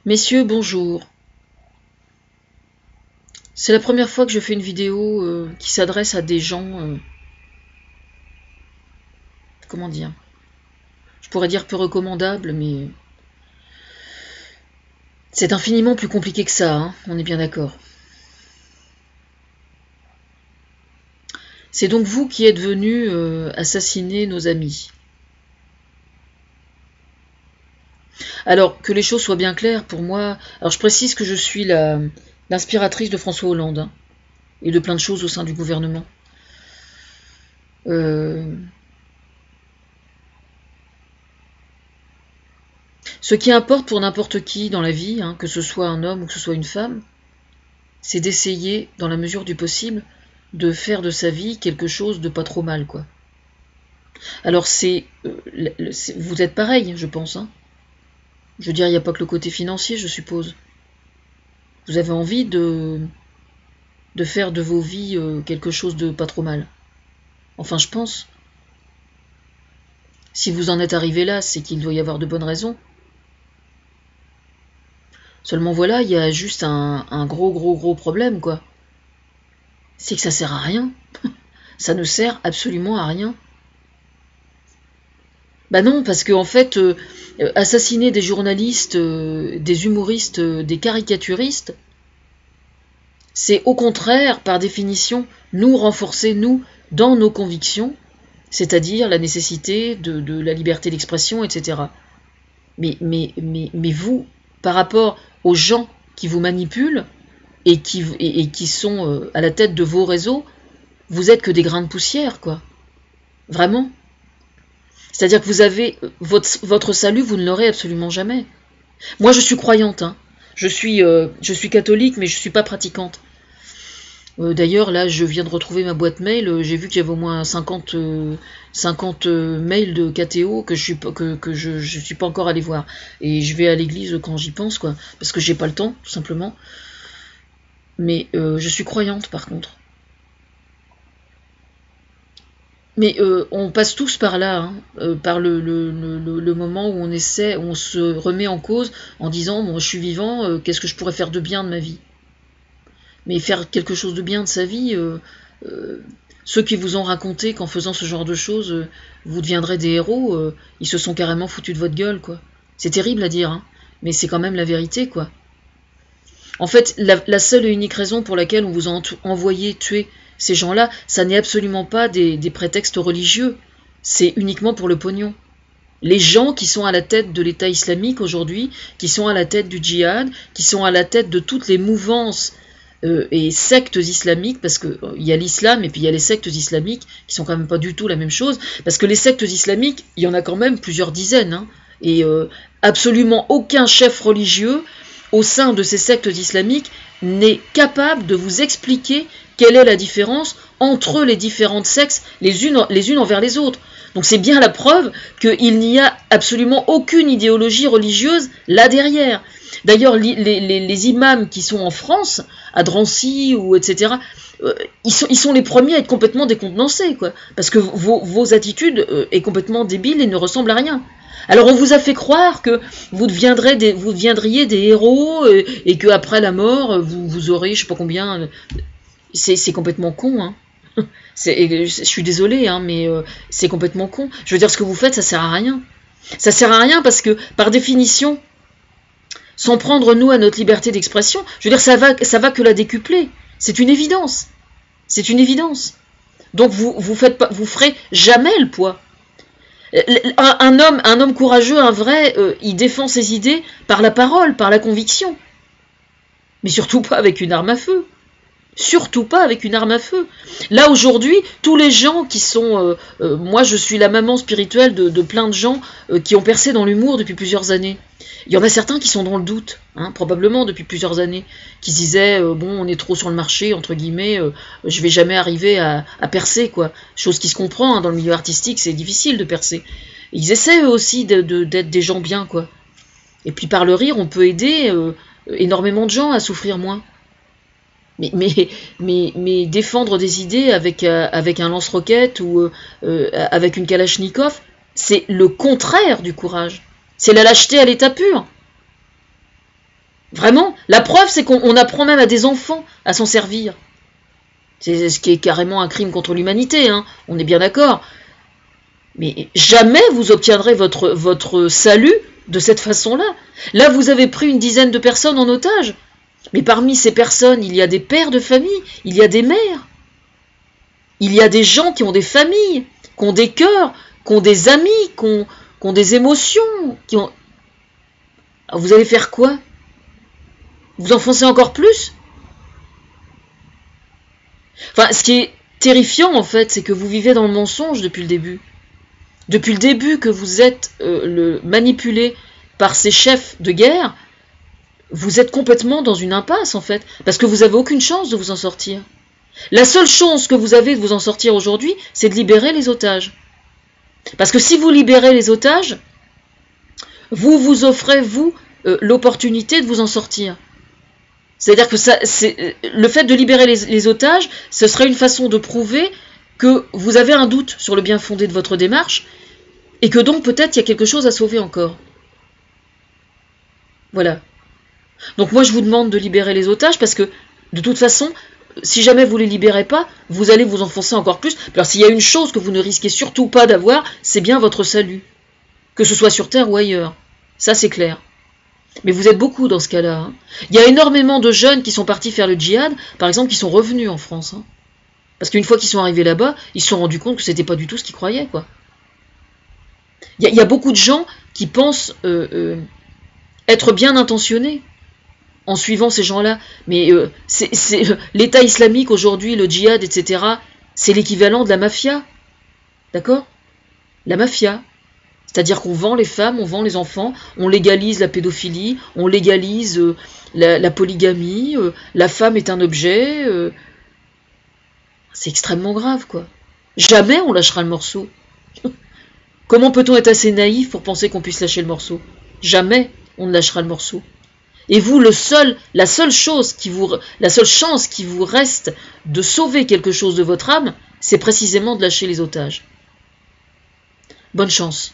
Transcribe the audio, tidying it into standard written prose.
Messieurs, bonjour. C'est la première fois que je fais une vidéo qui s'adresse à des gens, comment dire, je pourrais dire peu recommandables, mais c'est infiniment plus compliqué que ça, hein, on est bien d'accord. C'est donc vous qui êtes venus assassiner nos amis. Alors, que les choses soient bien claires, pour moi, alors je précise que je suis l'inspiratrice de François Hollande, hein, et de plein de choses au sein du gouvernement. Ce qui importe pour n'importe qui dans la vie, hein, que ce soit un homme ou que ce soit une femme, c'est d'essayer, dans la mesure du possible, de faire de sa vie quelque chose de pas trop mal, quoi. Alors vous êtes pareil, je pense, hein. Je veux dire, il n'y a pas que le côté financier, je suppose. Vous avez envie de faire de vos vies quelque chose de pas trop mal. Enfin, je pense. Si vous en êtes arrivé là, c'est qu'il doit y avoir de bonnes raisons. Seulement voilà, il y a juste un gros problème, quoi. C'est que ça sert à rien. Ça ne sert absolument à rien. Bah non, parce qu'en fait, assassiner des journalistes, des humoristes, des caricaturistes, c'est au contraire, par définition, nous renforcer, nous, dans nos convictions, c'est-à-dire la nécessité de la liberté d'expression, etc. Mais vous, par rapport aux gens qui vous manipulent et qui sont à la tête de vos réseaux, vous êtes que des grains de poussière, quoi. Vraiment. C'est-à-dire que vous avez votre salut, vous ne l'aurez absolument jamais. Moi, je suis croyante, hein. Je suis catholique, mais je ne suis pas pratiquante. D'ailleurs, là, je viens de retrouver ma boîte mail. J'ai vu qu'il y avait au moins 50 mails de KTO que je suis pas encore allé voir. Et je vais à l'église quand j'y pense, quoi. Parce que j'ai pas le temps, tout simplement. Mais je suis croyante, par contre. Mais on passe tous par là, hein, par le moment où on se remet en cause en disant bon, je suis vivant, qu'est-ce que je pourrais faire de bien de ma vie? Mais faire quelque chose de bien de sa vie, ceux qui vous ont raconté qu'en faisant ce genre de choses, vous deviendrez des héros, ils se sont carrément foutus de votre gueule, quoi. C'est terrible à dire, hein, mais c'est quand même la vérité, quoi. En fait, la seule et unique raison pour laquelle on vous a envoyé tuer ces gens-là, ça n'est absolument pas des prétextes religieux, c'est uniquement pour le pognon. Les gens qui sont à la tête de l'État islamique aujourd'hui, qui sont à la tête du djihad, qui sont à la tête de toutes les mouvances et sectes islamiques, parce qu'il y a l'islam et puis il y a les sectes islamiques, qui sont quand même pas du tout la même chose, parce que les sectes islamiques, il y en a quand même plusieurs dizaines, hein, et absolument aucun chef religieux au sein de ces sectes islamiques n'est capable de vous expliquer quelle est la différence entre les différentes sectes, les unes envers les autres. Donc c'est bien la preuve qu'il n'y a absolument aucune idéologie religieuse là derrière. D'ailleurs, les imams qui sont en France, à Drancy, ou etc., ils sont les premiers à être complètement décontenancés, quoi. Parce que vos attitudes est complètement débile et ne ressemblent à rien. Alors on vous a fait croire que vous deviendriez des héros et qu'après la mort, vous aurez je sais pas combien. C'est complètement con, hein. Je suis désolée, hein, mais c'est complètement con. Je veux dire, ce que vous faites, ça sert à rien. Ça sert à rien parce que, par définition, s'en prendre nous à notre liberté d'expression, je veux dire, ça va que la décupler. C'est une évidence. C'est une évidence. Donc vous ferez jamais le poids. Un homme courageux, un vrai, il défend ses idées par la parole, par la conviction. Mais surtout pas avec une arme à feu. Surtout pas avec une arme à feu. Là, aujourd'hui, tous les gens qui sont... moi, je suis la maman spirituelle de plein de gens qui ont percé dans l'humour depuis plusieurs années. Il y en a certains qui sont dans le doute, hein, probablement depuis plusieurs années, qui se disaient, bon, on est trop sur le marché, entre guillemets, je vais jamais arriver à percer, quoi. Chose qui se comprend, hein, dans le milieu artistique, c'est difficile de percer. Ils essaient eux aussi d'être des gens bien, quoi. Et puis par le rire, on peut aider énormément de gens à souffrir moins. Mais défendre des idées avec un lance-roquette ou avec une kalachnikov, c'est le contraire du courage. C'est la lâcheté à l'état pur. Vraiment, la preuve, c'est qu'on apprend même à des enfants à s'en servir. C'est ce qui est carrément un crime contre l'humanité, hein, on est bien d'accord. Mais jamais vous obtiendrez votre salut de cette façon-là. Là, vous avez pris une dizaine de personnes en otage. Mais parmi ces personnes, il y a des pères de famille, il y a des mères. Il y a des gens qui ont des familles, qui ont des cœurs, qui ont des amis, qui ont des émotions. Vous allez faire quoi? Vous enfoncez encore plus? Enfin, ce qui est terrifiant, en fait, c'est que vous vivez dans le mensonge depuis le début. Depuis le début que vous êtes manipulé par ces chefs de guerre, vous êtes complètement dans une impasse, en fait, parce que vous n'avez aucune chance de vous en sortir. La seule chance que vous avez de vous en sortir aujourd'hui, c'est de libérer les otages. Parce que si vous libérez les otages, vous vous offrez, vous, l'opportunité de vous en sortir. C'est-à-dire que le fait de libérer les otages, ce serait une façon de prouver que vous avez un doute sur le bien fondé de votre démarche, et que donc peut-être il y a quelque chose à sauver encore. Voilà. Donc moi je vous demande de libérer les otages, parce que de toute façon, si jamais vous ne les libérez pas, vous allez vous enfoncer encore plus. Alors s'il y a une chose que vous ne risquez surtout pas d'avoir, c'est bien votre salut. Que ce soit sur Terre ou ailleurs. Ça c'est clair. Mais vous êtes beaucoup dans ce cas-là. Hein. Il y a énormément de jeunes qui sont partis faire le djihad, par exemple, qui sont revenus en France. Hein. Parce qu'une fois qu'ils sont arrivés là-bas, ils se sont rendus compte que c'était pas du tout ce qu'ils croyaient, quoi. Il y a beaucoup de gens qui pensent être bien intentionnés en suivant ces gens-là. Mais l'État islamique aujourd'hui, le djihad, etc., c'est l'équivalent de la mafia. D'accord? La mafia. C'est-à-dire qu'on vend les femmes, on vend les enfants, on légalise la pédophilie, on légalise la polygamie, la femme est un objet. C'est extrêmement grave, quoi. Jamais on lâchera le morceau. Comment peut-on être assez naïf pour penser qu'on puisse lâcher le morceau? Jamais on ne lâchera le morceau. Et vous, la seule chance qui vous reste de sauver quelque chose de votre âme, c'est précisément de lâcher les otages. Bonne chance.